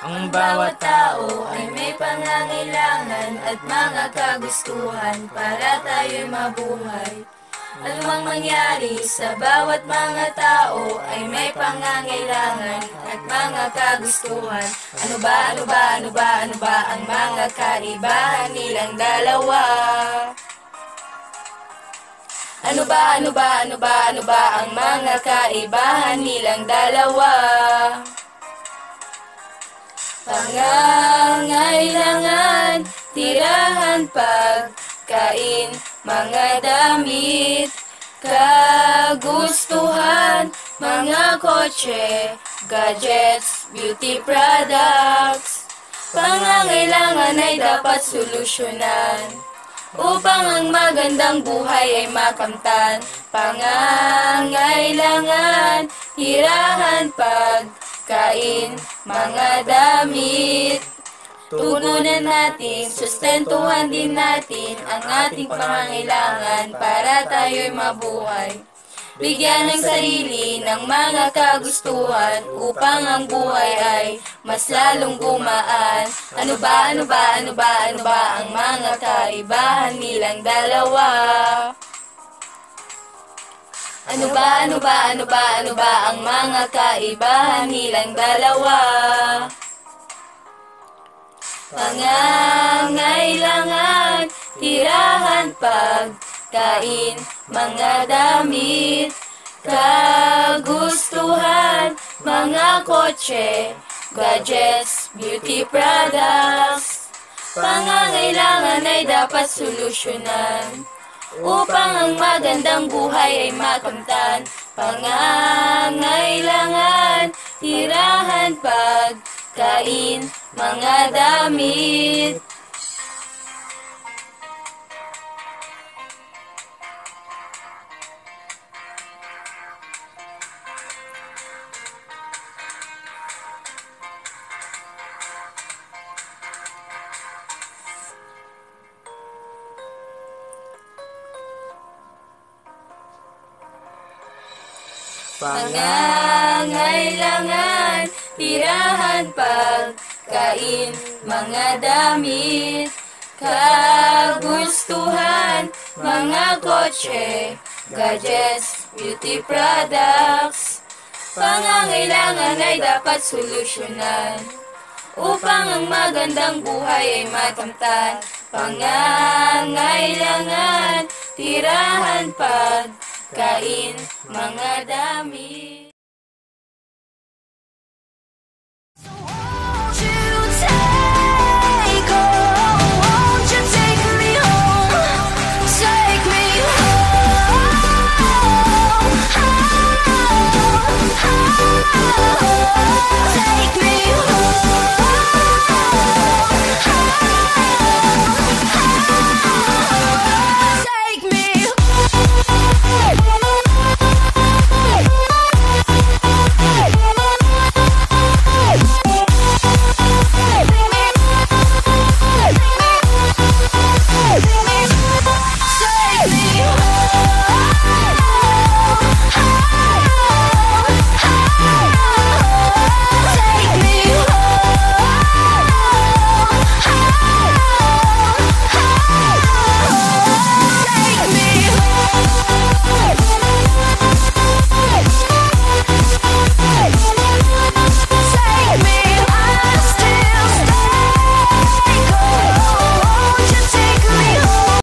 Ang bawat tao ay may pangangailangan at mga kagustuhan para tayo'y mabuhay. Anumang mangyari sa bawat mga tao ay may pangangailangan at mga kagustuhan. Ano ba ang mga kaibahan nilang dalawa? Ano ba ang mga kaibahan nilang dalawa? Pangangailangan, tirahan, pagkain, mga damit, kagustuhan, mga kotse, gadgets, beauty products. Pangangailangan ay dapat solusyonan upang ang magandang buhay ay makamtan. Pangangailangan, tirahan, pagkain, mga damit. Tugunan natin, sustentuhan din natin ang ating pangangailangan para tayo'y mabuhay. Bigyan ng sarili ng mga kagustuhan upang ang buhay ay mas lalong gumaan. Ano ba ang mga kaibahan nilang dalawa? Ano ba ang mga kaibahan nilang dalawa? Pangangailangan, tirahan, pagkain, mga damit, kagustuhan, mga kotse, gadgets, beauty products. Pangangailangan ay dapat solusyonan upang ang magandang buhay ay makamtan. Pangangailangan, tirahan, pagkain, mga damit. Pangangailangan, tirahan, pagkain, mga damit, kagustuhan, mga kotse, gadgets, beauty products. Pangangailangan ay dapat solusyonan upang ang magandang buhay ay makamtan. Pangangailangan, tirahan, pagkain, mga damit.